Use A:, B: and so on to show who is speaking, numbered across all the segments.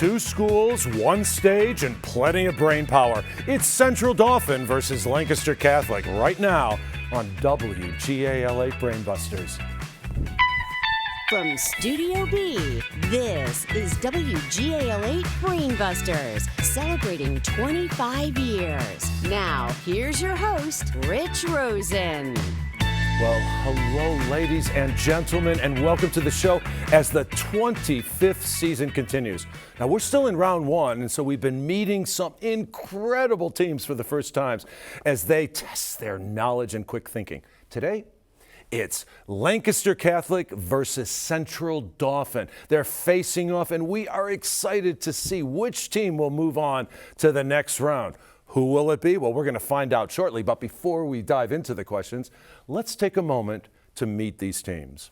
A: Two schools, one stage, and plenty of brain power. It's Central Dauphin versus Lancaster Catholic right now on WGAL 8 Brainbusters.
B: From Studio B, this is WGAL 8 Brainbusters, celebrating 25 years. Now, here's your host, Rich Rosen.
A: Well, hello, ladies and gentlemen, and welcome to the show as the 25th season continues. Now, we're still in round one, and so we've been meeting some incredible teams for the first times as they test their knowledge and quick thinking. Today, it's Lancaster Catholic versus Central Dauphin. They're facing off, and we are excited to see which team will move on to the next round. Who will it be? Well, we're going to find out shortly, but before we dive into the questions, let's take a moment to meet these teams.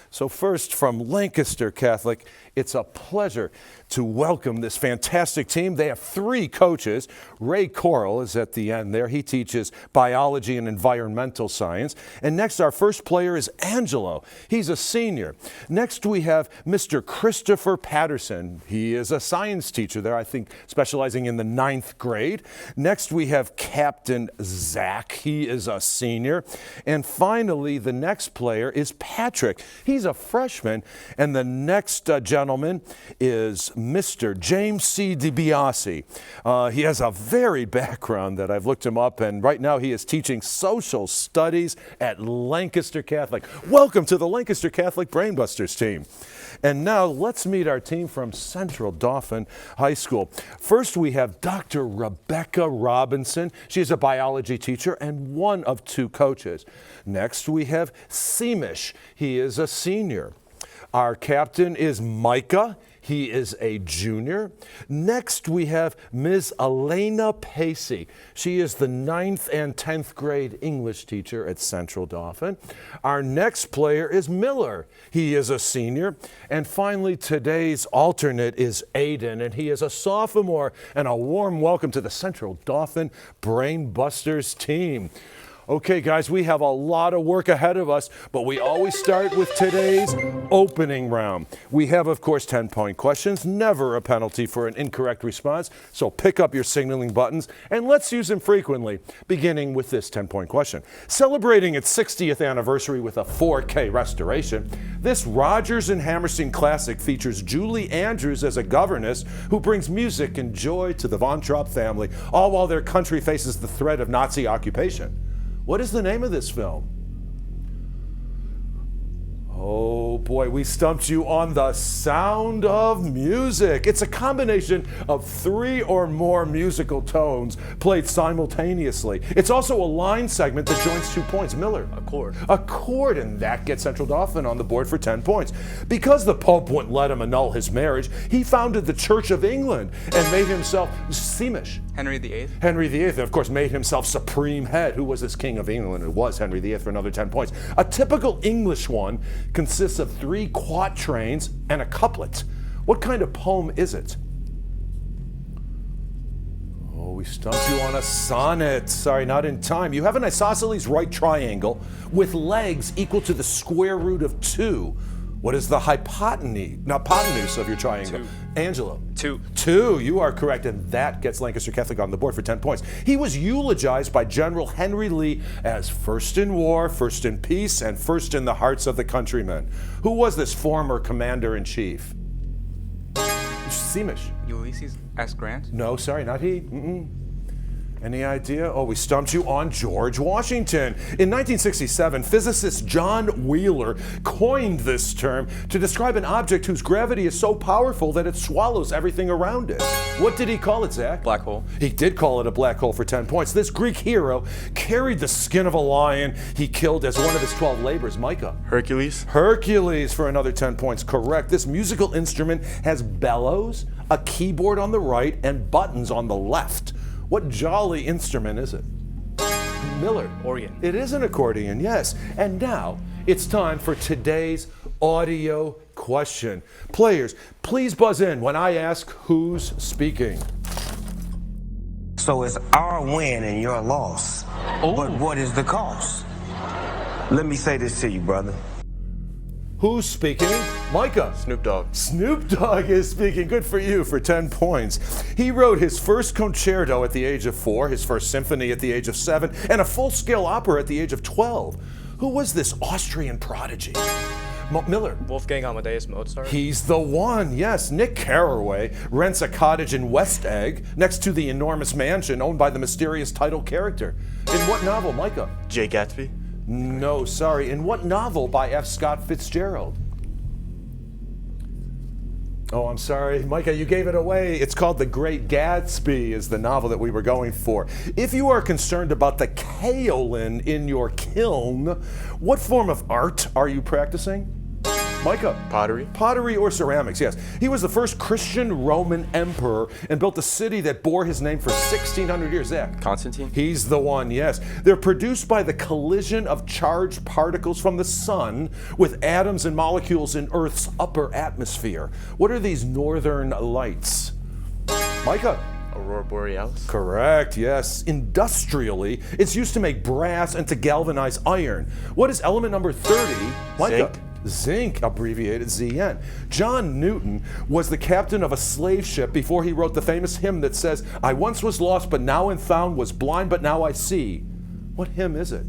A: So first, from Lancaster Catholic, it's a pleasure to welcome this fantastic team. They have three coaches. Ray Coral is at the end there. He teaches biology and environmental science. And next, our first player is Angelo. He's a senior. Next, we have Mr. Christopher Patterson. He is a science teacher there, I think, specializing in the 9th grade. Next, we have Captain Zach. He is a senior. And finally, the next player is Patrick. He's a freshman. And the next gentleman is Mr. James C. DiBiase. He has a varied background that I've looked him up, and right now he is teaching social studies at Lancaster Catholic. Welcome to the Lancaster Catholic Brainbusters team. And now let's meet our team from Central Dauphin High School. First, we have Dr. Rebecca Robinson. She is a biology teacher and one of two coaches. Next, we have Seamish. He is a senior. Our captain is Micah. He is a junior. Next, we have Ms. Elena Pacey. She is the 9th and 10th grade English teacher at Central Dauphin. Our next player is Miller. He is a senior. And finally, today's alternate is Aiden, and he is a sophomore. And a warm welcome to the Central Dauphin Brainbusters team. Okay, guys, we have a lot of work ahead of us, but we always start with today's opening round. We have, of course, 10-point questions, never a penalty for an incorrect response, so pick up your signaling buttons, and let's use them frequently, beginning with this 10-point question. Celebrating its 60th anniversary with a 4K restoration, this Rodgers and Hammerstein classic features Julie Andrews as a governess who brings music and joy to the Von Trapp family, all while their country faces the threat of Nazi occupation. What is the name of this film? Oh boy, we stumped you on The Sound of Music. It's a combination of 3 or more musical tones played simultaneously. It's also a line segment that joins 2 points. Miller.
C: A chord.
A: A chord, and that gets Central Dauphin on the board for 10 points. Because the Pope wouldn't let him annul his marriage, he founded the Church of England and made himself Seamish.
C: Henry VIII.
A: Henry VIII, and of course, made himself supreme head. Who was this king of England? It was Henry VIII for another 10 points. A typical English one consists of 3 quatrains and a couplet. What kind of poem is it? Oh, we stumped you on a sonnet. Sorry, not in time. You have an isosceles right triangle with legs equal to the square root of 2. What is the hypotenuse of your triangle?
C: 2.
A: Angelo?
C: 2.
A: 2, you are correct, and that gets Lancaster Catholic on the board for 10 points. He was eulogized by General Henry Lee as first in war, first in peace, and first in the hearts of the countrymen. Who was this former commander-in-chief? Seamish.
C: Ulysses S. Grant?
A: No, sorry, not he. Any idea? Oh, we stumped you on George Washington. In 1967, physicist John Wheeler coined this term to describe an object whose gravity is so powerful that it swallows everything around it. What did he call it, Zach?
C: Black hole.
A: He did call it a black hole for 10 points. This Greek hero carried the skin of a lion he killed as one of his 12 labors. Micah?
D: Hercules.
A: Hercules for another 10 points. Correct. This musical instrument has bellows, a keyboard on the right, and buttons on the left. What jolly instrument is it? Miller.
C: Organ.
A: It is an accordion, yes. And now it's time for today's audio question. Players, please buzz in when I ask who's speaking.
E: So it's our win and your loss.
C: Oh.
E: But what is the cost? Let me say this to you, brother.
A: Who's speaking? Micah.
C: Snoop Dogg.
A: Snoop Dogg is speaking. Good for you for 10 points. He wrote his first concerto at the age of 4, his first symphony at the age of 7, and a full-scale opera at the age of 12. Who was this Austrian prodigy? Miller.
C: Wolfgang Amadeus Mozart.
A: He's the one, yes. Nick Carraway rents a cottage in West Egg next to the enormous mansion owned by the mysterious title character. In what novel, Micah?
C: Jay Gatsby.
A: No, sorry. In what novel by F. Scott Fitzgerald? Oh, I'm sorry. Micah, you gave it away. It's called The Great Gatsby is the novel that we were going for. If you are concerned about the kaolin in your kiln, what form of art are you practicing? Micah.
C: Pottery.
A: Pottery or ceramics, yes. He was the first Christian Roman emperor and built a city that bore his name for 1,600 years. Zach.
C: Constantine.
A: He's the one, yes. They're produced by the collision of charged particles from the sun with atoms and molecules in Earth's upper atmosphere. What are these northern lights? Micah.
C: Aurora Borealis.
A: Correct, yes. Industrially, it's used to make brass and to galvanize iron. What is element number 30? Micah.
C: Zinc.
A: Zinc, abbreviated ZN. John Newton was the captain of a slave ship before he wrote the famous hymn that says, I once was lost, but now am found, was blind, but now I see. What hymn is it?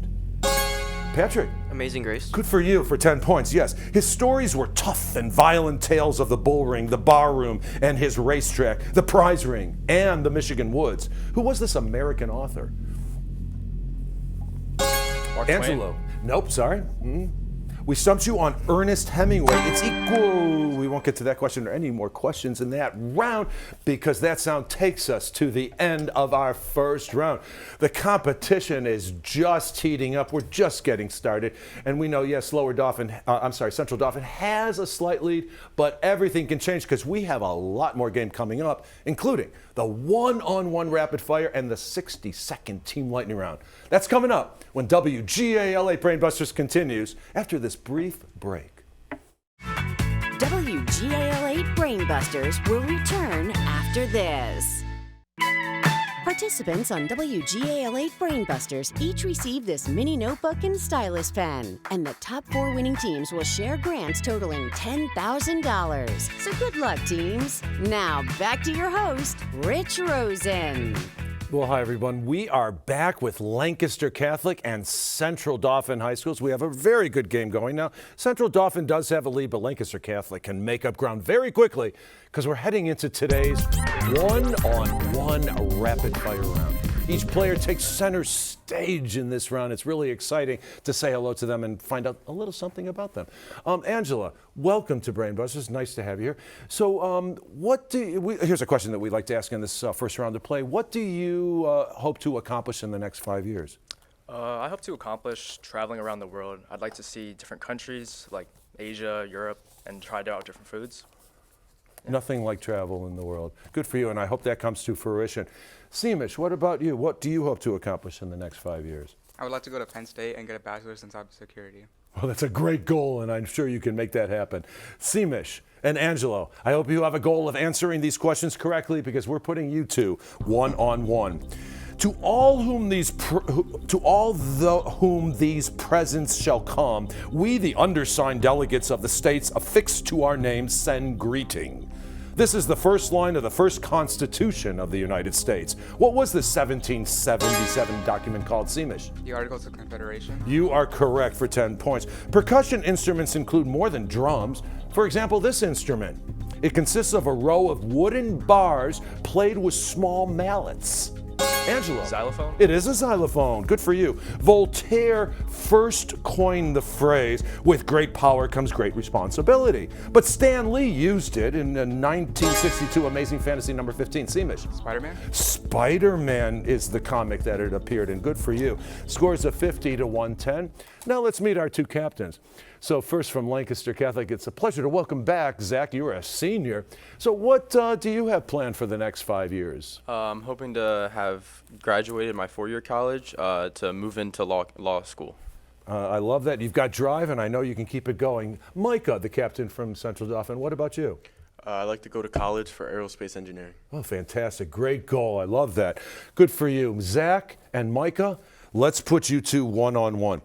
A: Patrick.
D: Amazing Grace.
A: Good for you for 10 points, yes. His stories were tough and violent tales of the bull ring, the bar room, and his racetrack, the prize ring, and the Michigan woods. Who was this American author?
C: Mark
A: Angelo.
C: Twain.
A: Nope, sorry. We stumped you on Ernest Hemingway. It's equal. We won't get to that question or any more questions in that round because that sound takes us to the end of our first round. The competition is just heating up. We're just getting started. And we know, yes, Central Dauphin has a slight lead, but everything can change because we have a lot more game coming up, including the one-on-one rapid fire and the 60-second Team Lightning round. That's coming up when WGAL 8 Brainbusters continues after this brief break.
B: WGAL 8 Brainbusters will return after this. Participants on WGAL 8 Brainbusters each receive this mini notebook and stylus pen, and the top 4 winning teams will share grants totaling $10,000. So good luck, teams. Now back to your host, Rich Rosen.
A: Well, hi, everyone. We are back with Lancaster Catholic and Central Dauphin High Schools. We have a very good game going now. Central Dauphin does have a lead, but Lancaster Catholic can make up ground very quickly because we're heading into today's one-on-one rapid fire round. Each player takes center stage in this round. It's really exciting to say hello to them and find out a little something about them. Angela, welcome to Brainbusters. Nice to have you here. So here's a question that we like to ask in this first round of play. What do you hope to accomplish in the next 5 years?
F: I hope to accomplish traveling around the world. I'd like to see different countries like Asia, Europe, and try out different foods.
A: Nothing like travel in the world. Good for you, and I hope that comes to fruition. Seamish, what about you? What do you hope to accomplish in the next 5 years?
G: I would like to go to Penn State and get a bachelor's in cybersecurity.
A: Well, that's a great goal, and I'm sure you can make that happen. Seamish and Angelo, I hope you have a goal of answering these questions correctly because we're putting you two one-on-one. To all whom these presents shall come, we, the undersigned delegates of the states affixed to our names, send greeting. This is the first line of the first Constitution of the United States. What was the 1777 document called, Seamish?
G: The Articles of Confederation.
A: You are correct for 10 points. Percussion instruments include more than drums. For example, this instrument. It consists of a row of wooden bars played with small mallets. Angelo.
F: Xylophone?
A: It is a xylophone. Good for you. Voltaire first coined the phrase, with great power comes great responsibility. But Stan Lee used it in 1962 Amazing Fantasy number 15. Seamish.
G: Spider-Man?
A: Spider-Man is the comic that it appeared in. Good for you. Scores of 50 to 110. Now let's meet our two captains. So first from Lancaster Catholic, it's a pleasure to welcome back Zach. You're a senior. So what do you have planned for the next 5 years?
D: I'm hoping to have graduated my four-year college to move into law school.
A: I love that. You've got drive, and I know you can keep it going. Micah, the captain from Central Dauphin, what about you?
C: I'd like to go to college for aerospace engineering.
A: Oh, fantastic. Great goal. I love that. Good for you. Zach and Micah, let's put you two one-on-one.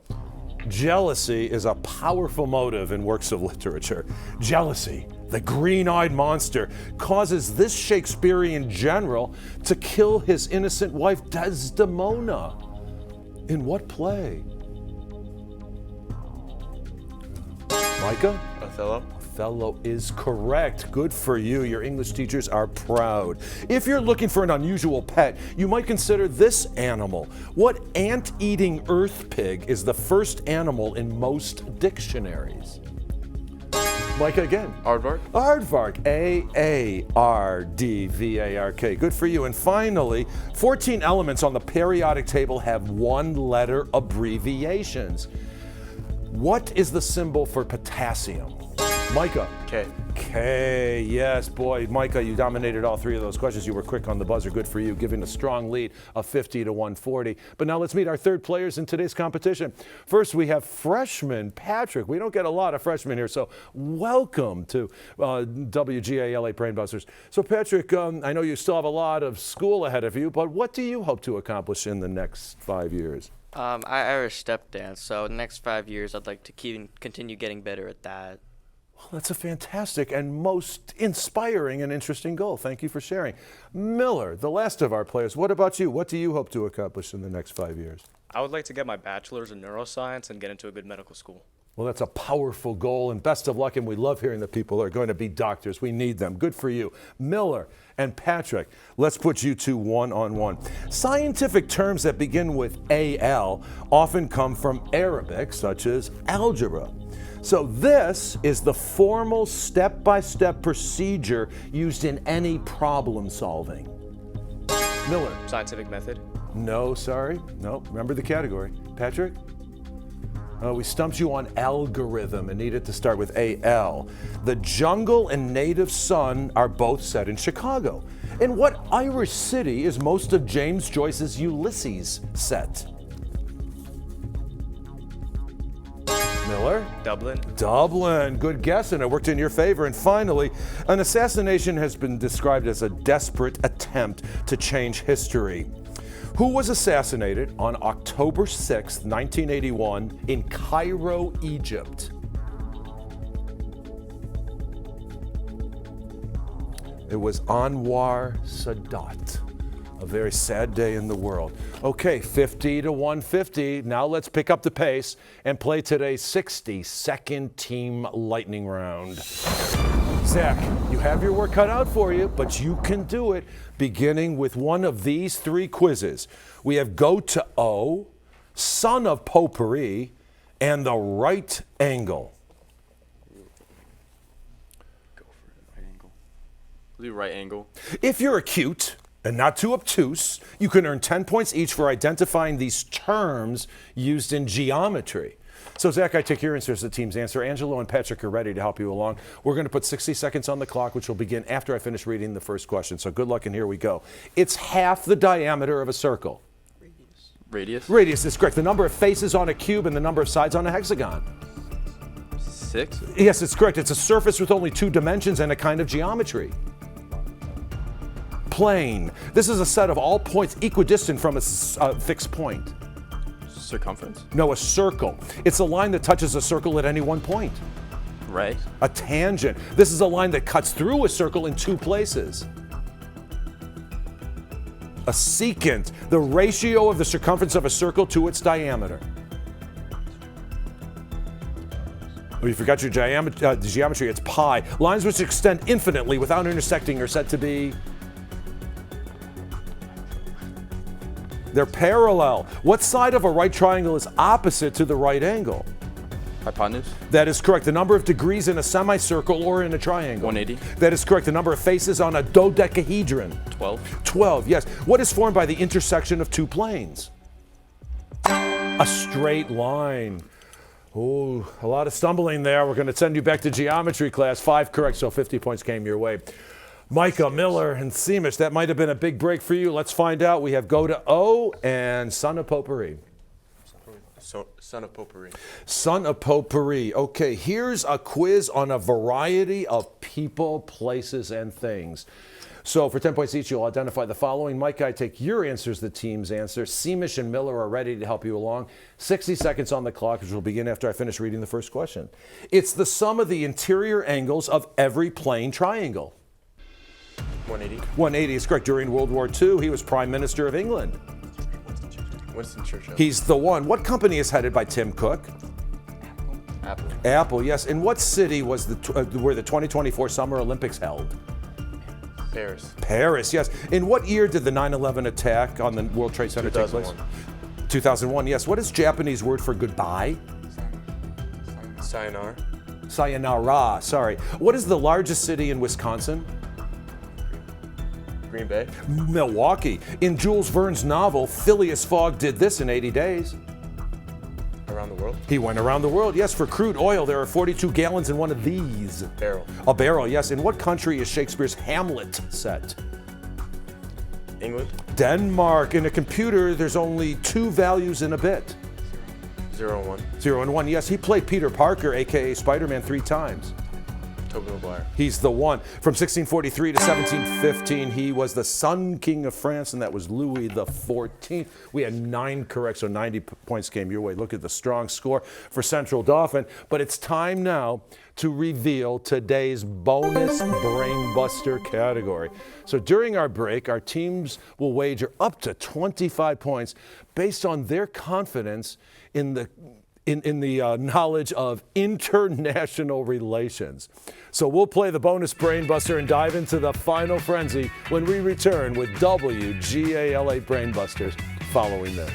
A: Jealousy is a powerful motive in works of literature. Jealousy, the green-eyed monster, causes this Shakespearean general to kill his innocent wife Desdemona. In what play? Micah?
C: Othello.
A: Othello is correct. Good for you. Your English teachers are proud. If you're looking for an unusual pet, you might consider this animal. What ant-eating earth pig is the first animal in most dictionaries? Micah again.
C: Aardvark.
A: Aardvark. A-A-R-D-V-A-R-K. Good for you. And finally, 14 elements on the periodic table have one-letter abbreviations. What is the symbol for potassium? Micah.
C: K.
A: K, yes, boy. Micah, you dominated all three of those questions. You were quick on the buzzer. Good for you, giving a strong lead of 50 to 140. But now let's meet our third players in today's competition. First, we have freshman Patrick. We don't get a lot of freshmen here, so welcome to WGAL Brainbusters. So, Patrick, I know you still have a lot of school ahead of you, but what do you hope to accomplish in the next 5 years?
H: I Irish step dance, so the next 5 years I'd like to continue getting better at that.
A: Well, that's a fantastic and most inspiring and interesting goal. Thank you for sharing. Miller, the last of our players, what about you? What do you hope to accomplish in the next 5 years?
F: I would like to get my bachelor's in neuroscience and get into a good medical school.
A: Well, that's a powerful goal, and best of luck, and we love hearing that people are going to be doctors. We need them. Good for you. Miller and Patrick, let's put you two one-on-one. Scientific terms that begin with AL often come from Arabic, such as algebra. So this is the formal step-by-step procedure used in any problem solving. Miller.
F: Scientific method.
A: No, sorry. No, remember the category. Patrick? We stumped you on algorithm and needed to start with AL. The Jungle and Native Son are both set in Chicago. In what Irish city is most of James Joyce's Ulysses set? Miller?
F: Dublin.
A: Dublin. Good guess, and it worked in your favor. And finally, an assassination has been described as a desperate attempt to change history. Who was assassinated on October 6, 1981 in Cairo, Egypt? It was Anwar Sadat. A very sad day in the world. Okay, 50 to 150. Now let's pick up the pace and play today's 60-second team lightning round. Zach, you have your work cut out for you, but you can do it, beginning with one of these three quizzes. We have Go to O, Son of Potpourri, and the Right Angle.
D: Go for the right angle. We'll do right angle.
A: If you're acute and not too obtuse, you can earn 10 points each for identifying these terms used in geometry. So, Zach, I take your answer as the team's answer. Angelo and Patrick are ready to help you along. We're going to put 60 seconds on the clock, which will begin after I finish reading the first question. So good luck, and here we go. It's half the diameter of a circle.
D: Radius.
A: Radius is correct. The number of faces on a cube and the number of sides on a hexagon.
D: 6.
A: Yes, it's correct. It's a surface with only 2 dimensions and a kind of geometry. Plane. This is a set of all points equidistant from a fixed point.
D: Circumference.
A: No, a circle. It's a line that touches a circle at any one point.
D: Ray.
A: A tangent. This is a line that cuts through a circle in 2 places. A secant. The ratio of the circumference of a circle to its diameter. Oh, you forgot your geometry. It's pi. Lines which extend infinitely without intersecting are said to be... They're parallel. What side of a right triangle is opposite to the right angle?
D: Hypotenuse.
A: That is correct. The number of degrees in a semicircle or in a triangle?
D: 180.
A: That is correct. The number of faces on a dodecahedron?
D: 12.
A: 12, yes. What is formed by the intersection of 2 planes? A straight line. Oh, a lot of stumbling there. We're going to send you back to geometry class. 5 correct, so 50 points came your way. Micah, Miller, and Seamish, that might have been a big break for you. Let's find out. We have Go to O and Son of Potpourri.
C: Son of Potpourri.
A: Son of Potpourri. Okay, here's a quiz on a variety of people, places, and things. So for 10 points each, you'll identify the following. Mike, I take your answers, the team's answer. Seamish and Miller are ready to help you along. 60 seconds on the clock, which will begin after I finish reading the first question. It's the sum of the interior angles of every plane triangle.
C: 180.
A: 180 is correct. During World War II, he was Prime Minister of England.
C: Winston Churchill.
A: He's the one. What company is headed by Tim Cook?
D: Apple.
A: Apple, yes. In what city was were the 2024 Summer Olympics held?
C: Paris.
A: Paris, yes. In what year did the 9/11 attack on the World Trade Center take place? 2001, yes. What is Japanese word for goodbye?
C: Sayonara.
A: Sayonara, sorry. What is the largest city in Wisconsin?
C: Green Bay.
A: Milwaukee. In Jules Verne's novel, Phileas Fogg did this in 80 days.
C: Around the world.
A: He went around the world, yes. For crude oil, there are 42 gallons in one of these.
C: Barrel.
A: A barrel, yes. In what country is Shakespeare's Hamlet set?
C: England.
A: Denmark. In a computer, there's only two values in a bit.
C: 0 and 1.
A: 0 and 1, yes. He played Peter Parker, a.k.a. Spider-Man, 3 times.
C: Tobey Maguire.
A: He's the one. From 1643 to 1715, he was the Sun King of France, and that was Louis XIV. We had 9 correct, so 90 points came your way. Look at the strong score for Central Dauphin. But it's time now to reveal today's bonus Brainbuster category. So during our break, our teams will wager up to 25 points based on their confidence in the knowledge of international relations. So we'll play the bonus Brainbuster and dive into the final frenzy when we return with WGAL 8 Brainbusters following this.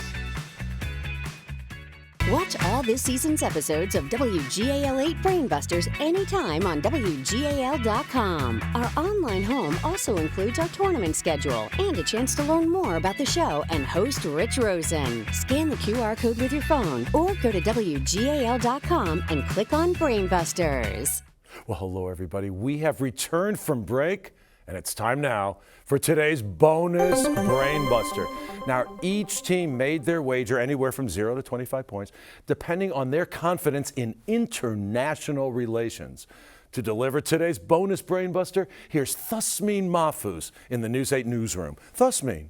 B: Watch all this season's episodes of WGAL 8 Brainbusters anytime on WGAL.com. Our online home also includes our tournament schedule and a chance to learn more about the show and host Rich Rosen. Scan the QR code with your phone or go to WGAL.com and click on Brainbusters.
A: Well, hello, everybody. We have returned from break, and it's time now for today's bonus Brainbuster. Now, each team made their wager anywhere from 0 to 25 points, depending on their confidence in international relations. To deliver today's bonus Brainbuster, here's Thusmeen Mahfouz in the News 8 newsroom. Thusmeen.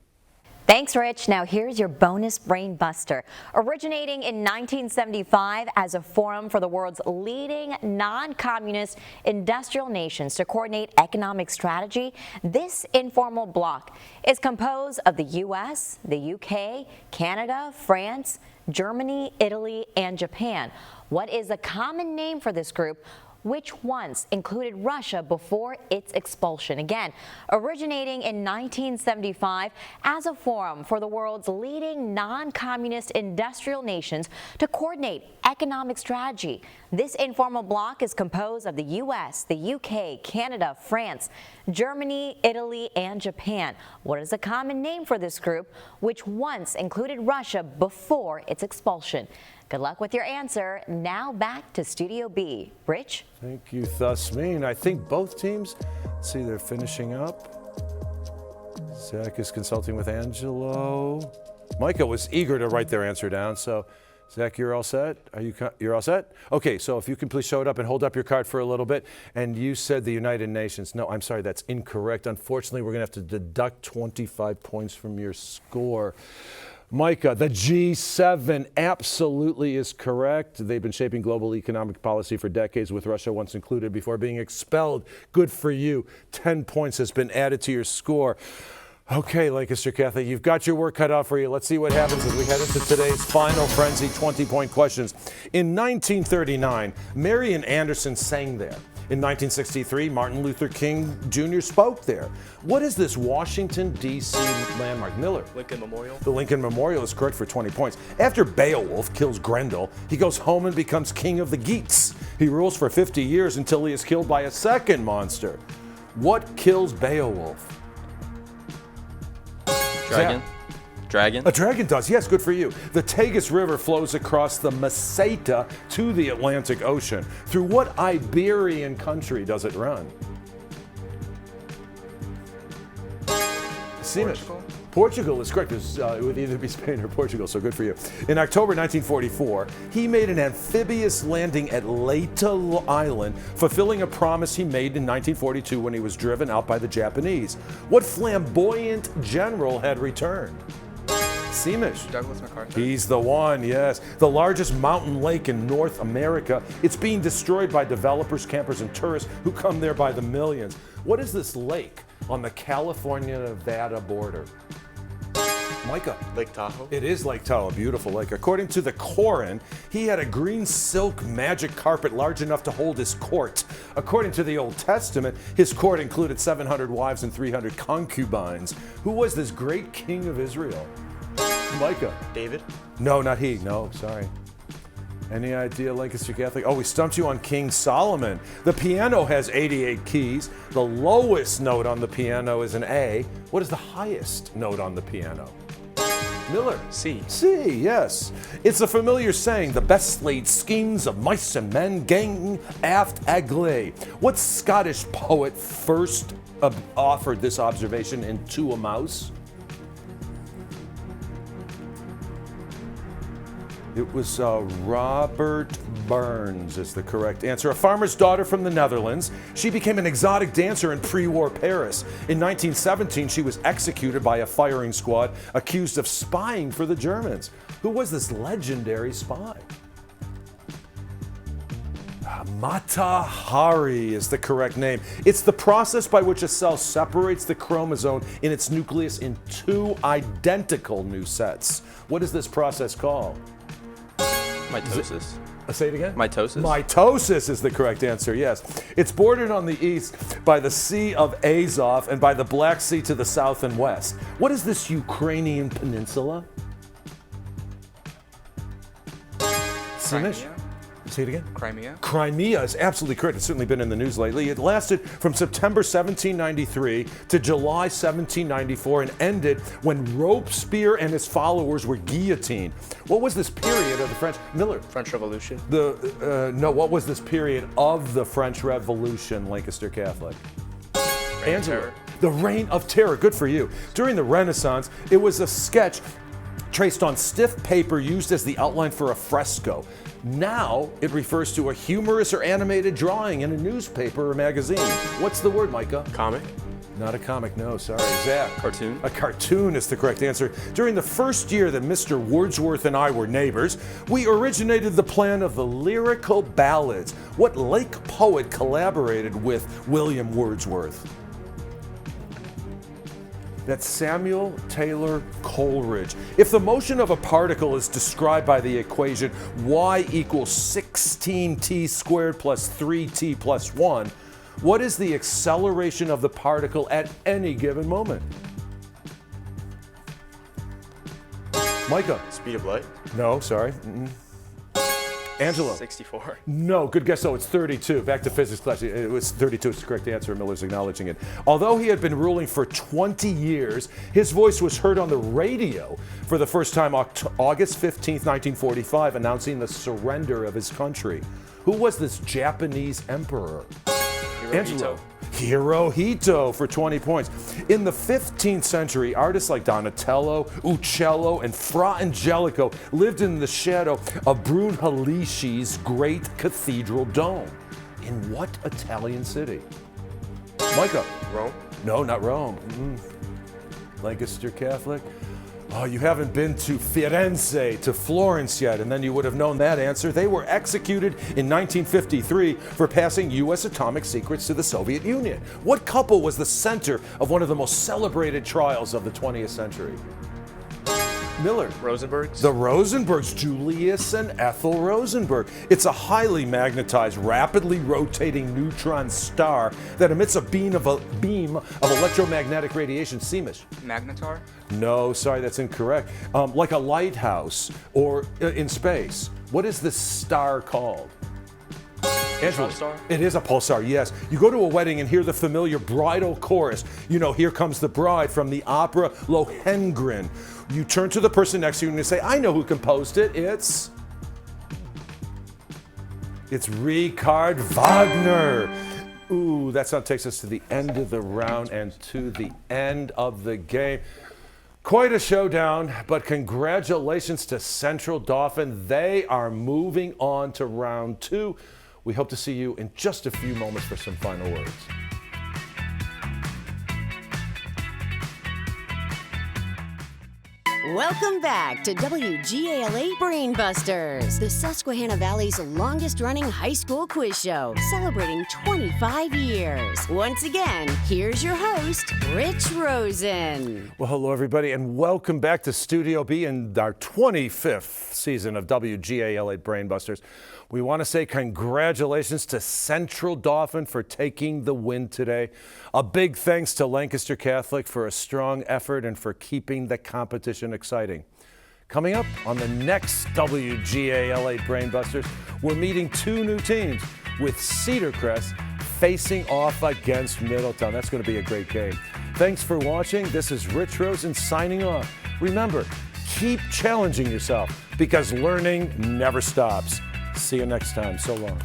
I: Thanks, Rich. Now here's your bonus Brain Buster. Originating in 1975 as a forum for the world's leading non-communist industrial nations to coordinate economic strategy, this informal bloc is composed of the U.S., the UK, Canada, France, Germany, Italy, and Japan. What is the common name for this group, which once included Russia before its expulsion? Again, originating in 1975 as a forum for the world's leading non-communist industrial nations to coordinate economic strategy. This informal bloc is composed of the U.S., the UK, Canada, France, Germany, Italy, and Japan. What is the common name for this group, which once included Russia before its expulsion? Good luck with your answer. Now back to Studio B. Rich?
A: Thank you, Thusmeen. I think both teams, let's see, they're finishing up. Zach is consulting with Angelo. Micah was eager to write their answer down, so Zach, you're all set? You're all set? Okay, so if you can please show it up and hold up your card for a little bit. And you said the United Nations. No, I'm sorry, that's incorrect. Unfortunately, we're going to have to deduct 25 points from your score. Micah, the G7 absolutely is correct. They've been shaping global economic policy for decades, with Russia once included before being expelled. Good for you. 10 points has been added to your score. Okay, Lancaster Catholic, you've got your work cut out for you. Let's see what happens as we head into today's final frenzy 20-point questions. In 1939, Marian Anderson sang there. In 1963, Martin Luther King Jr. spoke there. What is this Washington, D.C. landmark? Miller?
F: Lincoln Memorial.
A: The Lincoln Memorial is correct for 20 points. After Beowulf kills Grendel, he goes home and becomes king of the Geats. He rules for 50 years until he is killed by a second monster. What kills Beowulf?
D: Dragon. Dragon.
A: A dragon does, yes, good for you. The Tagus River flows across the Meseta to the Atlantic Ocean. Through what Iberian country does it run?
G: Portugal.
A: Portugal is correct. It would either be Spain or Portugal, so good for you. In October 1944, he made an amphibious landing at Leyte Island, fulfilling a promise he made in 1942 when he was driven out by the Japanese. What flamboyant general had returned? Seamish.
G: Douglas MacArthur.
A: He's the one, yes. The largest mountain lake in North America. It's being destroyed by developers, campers, and tourists who come there by the millions. What is this lake on the California-Nevada border? Micah.
C: Lake Tahoe.
A: It is Lake Tahoe, a beautiful lake. According to the Koran, he had a green silk magic carpet large enough to hold his court. According to the Old Testament, his court included 700 wives and 300 concubines. Who was this great king of Israel? Micah.
C: David.
A: No, not he. No, sorry. Any idea, Lancaster Catholic? Oh, we stumped you on King Solomon. The piano has 88 keys. The lowest note on the piano is an A. What is the highest note on the piano? Miller.
C: C.
A: C, yes. It's a familiar saying, the best laid schemes of mice and men gang aft agle. What Scottish poet first offered this observation in To a Mouse? It was Robert Burns is the correct answer. A farmer's daughter from the Netherlands. She became an exotic dancer in pre-war Paris. In 1917, she was executed by a firing squad accused of spying for the Germans. Who was this legendary spy? Mata Hari is the correct name. It's the process by which a cell separates the chromosome in its nucleus in two identical new sets. What is this process called?
D: Mitosis.
A: Say it again?
D: Mitosis.
A: Mitosis is the correct answer, yes. It's bordered on the east by the Sea of Azov and by the Black Sea to the south and west. What is this Ukrainian peninsula? Simish?
G: Crimea.
A: Say it again?
G: Crimea.
A: Crimea is absolutely correct. It's certainly been in the news lately. It lasted from September 1793 to July 1794 and ended when Robespierre and his followers were guillotined. What was this period of the French? Miller.
F: French Revolution.
A: No, what was this period of the French Revolution, Lancaster Catholic?
F: Reign of Terror.
A: The Reign of Terror. Good for you. During the Renaissance, it was a sketch traced on stiff paper used as the outline for a fresco. Now it refers to a humorous or animated drawing in a newspaper or magazine. What's the word, Micah?
C: Comic.
A: Not a comic, no, sorry. Zach.
D: Cartoon.
A: A cartoon is the correct answer. During the first year that Mr. Wordsworth and I were neighbors, we originated the plan of the lyrical ballads. What lake poet collaborated with William Wordsworth? That's Samuel Taylor Coleridge. If the motion of a particle is described by the equation y equals 16t squared plus 3t plus 1, what is the acceleration of the particle at any given moment? Micah.
C: Speed of light.
A: No, sorry. Angelo.
F: 64.
A: No, good guess. So it's 32. Back to physics class. It was 32. It's the correct answer. Miller's acknowledging it. Although he had been ruling for 20 years, his voice was heard on the radio for the first time August 15, 1945, announcing the surrender of his country. Who was this Japanese emperor? Angelo. Hirohito for 20 points. In the 15th century, artists like Donatello, Uccello, and Fra Angelico lived in the shadow of Brunelleschi's great cathedral dome. In what Italian city? Micah.
C: Rome.
A: No, not Rome. Lancaster Catholic. Oh, you haven't been to Firenze, to Florence yet, and then you would have known that answer. They were executed in 1953 for passing U.S. atomic secrets to the Soviet Union. What couple was the center of one of the most celebrated trials of the 20th century? Miller.
F: Rosenbergs.
A: The Rosenbergs, Julius and Ethel Rosenberg. It's a highly magnetized, rapidly rotating neutron star that emits a beam of electromagnetic radiation. Seamish.
G: Magnetar.
A: No, sorry, that's incorrect. Like a lighthouse or in space. What is this star called? Angela.
F: Pulsar?
A: It is a pulsar, yes. You go to a wedding and hear the familiar bridal chorus. You know, Here Comes the Bride from the opera Lohengrin. You turn to the person next to you and you say, I know who composed it. It's Richard Wagner. Ooh, that sound takes us to the end of the round and to the end of the game. Quite a showdown, but congratulations to Central Dauphin. They are moving on to round 2. We hope to see you in just a few moments for some final words.
B: Welcome back to WGAL Brainbusters, the Susquehanna Valley's longest-running high school quiz show, celebrating 25 years. Once again, here's your host, Rich Rosen.
A: Well, hello, everybody, and welcome back to Studio B in our 25th season of WGAL Brainbusters. We want to say congratulations to Central Dauphin for taking the win today. A big thanks to Lancaster Catholic for a strong effort and for keeping the competition exciting. Coming up on the next WGAL Brainbusters, we're meeting 2 new teams with Cedar Crest facing off against Middletown. That's going to be a great game. Thanks for watching. This is Rich Rosen signing off. Remember, keep challenging yourself because learning never stops. See you next time. So long.